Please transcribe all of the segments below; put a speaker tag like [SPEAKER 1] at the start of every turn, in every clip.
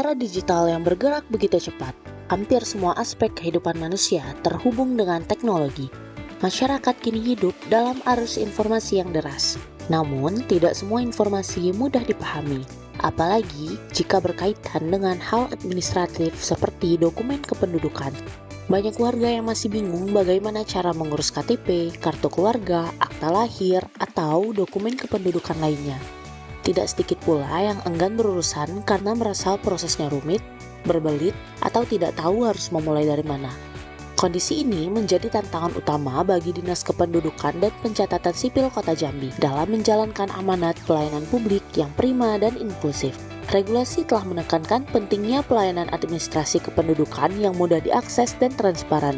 [SPEAKER 1] era digital yang bergerak begitu cepat, hampir semua aspek kehidupan manusia terhubung dengan teknologi. Masyarakat kini hidup dalam arus informasi yang deras. Namun, tidak semua informasi mudah dipahami, apalagi jika berkaitan dengan hal administratif seperti dokumen kependudukan. Banyak warga yang masih bingung bagaimana cara mengurus KTP, kartu keluarga, akta lahir, atau dokumen kependudukan lainnya. Tidak sedikit pula yang enggan berurusan karena merasa prosesnya rumit, berbelit, atau tidak tahu harus memulai dari mana. Kondisi ini menjadi tantangan utama bagi Dinas Kependudukan dan Pencatatan Sipil Kota Jambi dalam menjalankan amanat pelayanan publik yang prima dan inklusif. Regulasi telah menekankan pentingnya pelayanan administrasi kependudukan yang mudah diakses dan transparan.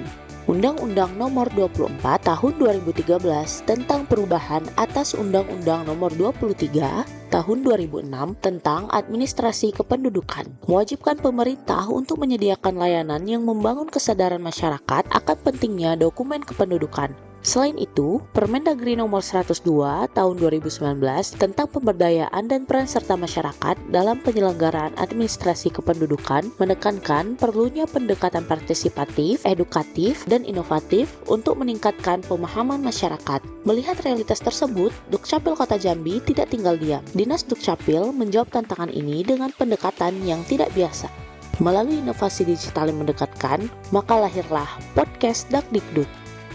[SPEAKER 1] Undang-Undang Nomor 24 Tahun 2013 tentang perubahan atas Undang-Undang Nomor 23 Tahun 2006 tentang administrasi kependudukan mewajibkan pemerintah untuk menyediakan layanan yang membangun kesadaran masyarakat akan pentingnya dokumen kependudukan. Selain itu, Permendagri Nomor 102 Tahun 2019 tentang pemberdayaan dan peran serta masyarakat dalam penyelenggaraan administrasi kependudukan menekankan perlunya pendekatan partisipatif, edukatif, dan inovatif untuk meningkatkan pemahaman masyarakat. Melihat realitas tersebut, Dukcapil Kota Jambi tidak tinggal diam. Dinas Dukcapil menjawab tantangan ini dengan pendekatan yang tidak biasa. Melalui inovasi digital yang mendekatkan, maka lahirlah podcast Dakdikduk.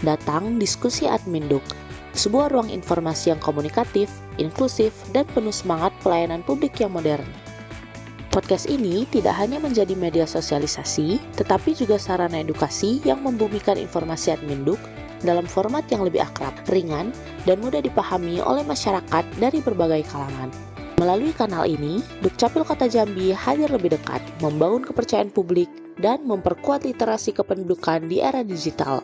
[SPEAKER 1] Datang Diskusi Adminduk, sebuah ruang informasi yang komunikatif, inklusif, dan penuh semangat pelayanan publik yang modern. Podcast ini tidak hanya menjadi media sosialisasi, tetapi juga sarana edukasi yang membumikan informasi Adminduk dalam format yang lebih akrab, ringan, dan mudah dipahami oleh masyarakat dari berbagai kalangan. Melalui kanal ini, Dukcapil Kota Jambi hadir lebih dekat, membangun kepercayaan publik, dan memperkuat literasi kependudukan di era digital.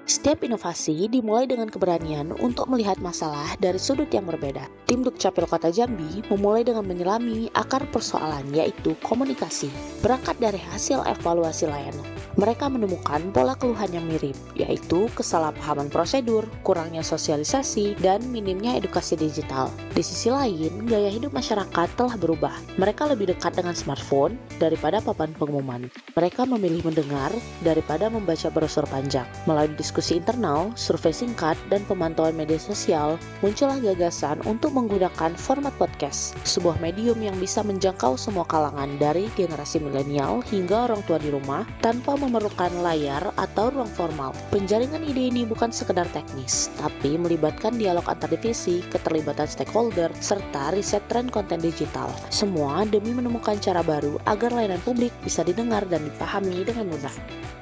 [SPEAKER 1] Setiap inovasi dimulai dengan keberanian untuk melihat masalah dari sudut yang berbeda. Tim Dukcapil Kota Jambi memulai dengan menyelami akar persoalan, yaitu komunikasi. Berangkat dari hasil evaluasi layanan, mereka menemukan pola keluhan yang mirip, yaitu kesalahpahaman prosedur, kurangnya sosialisasi, dan minimnya edukasi digital. Di sisi lain, gaya hidup masyarakat telah berubah. Mereka lebih dekat dengan smartphone daripada papan pengumuman. Mereka memilih mendengar daripada membaca brosur panjang. Melalui diskusi internal, survei singkat, dan pemantauan media sosial, muncullah gagasan untuk menggunakan format podcast, sebuah medium yang bisa menjangkau semua kalangan dari generasi milenial hingga orang tua di rumah tanpa memerlukan layar atau ruang formal. Penjaringan ide ini bukan sekedar teknis, tapi melibatkan dialog antar divisi, keterlibatan stakeholder, serta riset tren konten digital. Semua demi menemukan cara baru agar layanan publik bisa didengar dan dipahami dengan mudah.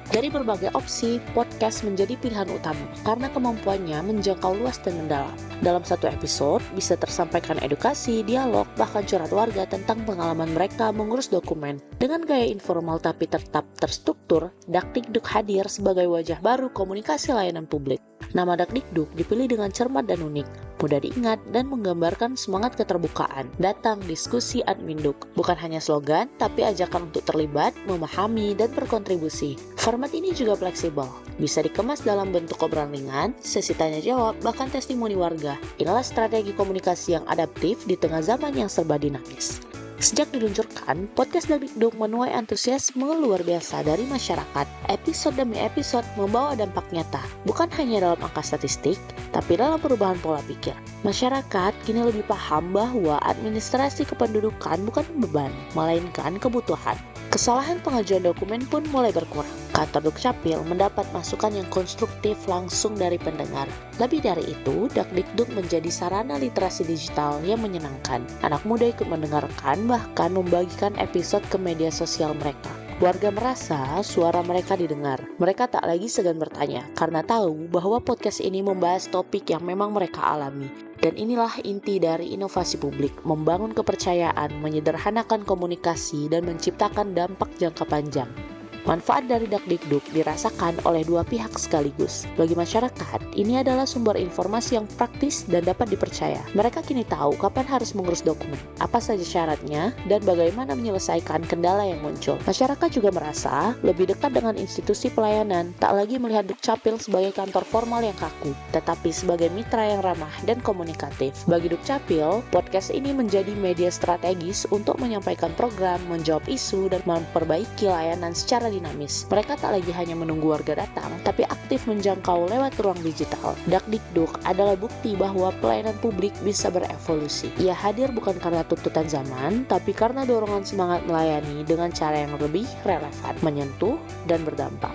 [SPEAKER 1] Dari berbagai opsi, podcast menjadi pilihan utama karena kemampuannya menjangkau luas dan mendalam. Dalam satu episode, bisa tersampaikan edukasi, dialog, bahkan curhat warga tentang pengalaman mereka mengurus dokumen. Dengan gaya informal tapi tetap terstruktur, Dakdikduk hadir sebagai wajah baru komunikasi layanan publik. Nama Dakdikduk dipilih dengan cermat dan unik, mudah diingat dan menggambarkan semangat keterbukaan. Datang Diskusi Adminduk, bukan hanya slogan, tapi ajakan untuk terlibat, memahami, dan berkontribusi. Format ini juga fleksibel, bisa dikemas dalam bentuk obrolan ringan, sesi tanya jawab, bahkan testimoni warga. Inilah strategi komunikasi yang adaptif di tengah zaman yang serba dinamis. Sejak diluncurkan, podcast Dakdikduk menuai antusiasme luar biasa dari masyarakat. Episode demi episode membawa dampak nyata, bukan hanya dalam angka statistik, tapi dalam perubahan pola pikir. Masyarakat kini lebih paham bahwa administrasi kependudukan bukan beban, melainkan kebutuhan. Kesalahan pengajuan dokumen pun mulai berkurang. Kantor Dukcapil mendapat masukan yang konstruktif langsung dari pendengar. Lebih dari itu, Dakdikduk menjadi sarana literasi digital yang menyenangkan. Anak muda ikut mendengarkan, bahkan membagikan episode ke media sosial mereka. Warga merasa suara mereka didengar. Mereka tak lagi segan bertanya, karena tahu bahwa podcast ini membahas topik yang memang mereka alami. Dan inilah inti dari inovasi publik, membangun kepercayaan, menyederhanakan komunikasi, dan menciptakan dampak jangka panjang. Manfaat dari Dakdikduk dirasakan oleh dua pihak sekaligus. Bagi masyarakat, ini adalah sumber informasi yang praktis dan dapat dipercaya. Mereka kini tahu kapan harus mengurus dokumen, apa saja syaratnya, dan bagaimana menyelesaikan kendala yang muncul. Masyarakat juga merasa lebih dekat dengan institusi pelayanan, tak lagi melihat Dukcapil sebagai kantor formal yang kaku, tetapi sebagai mitra yang ramah dan komunikatif. Bagi Dukcapil, podcast ini menjadi media strategis untuk menyampaikan program, menjawab isu, dan memperbaiki layanan secara dinamis. Mereka tak lagi hanya menunggu warga datang, tapi aktif menjangkau lewat ruang digital. Dakdikduk adalah bukti bahwa pelayanan publik bisa berevolusi. Ia hadir bukan karena tuntutan zaman, tapi karena dorongan semangat melayani dengan cara yang lebih relevan, menyentuh, dan berdampak.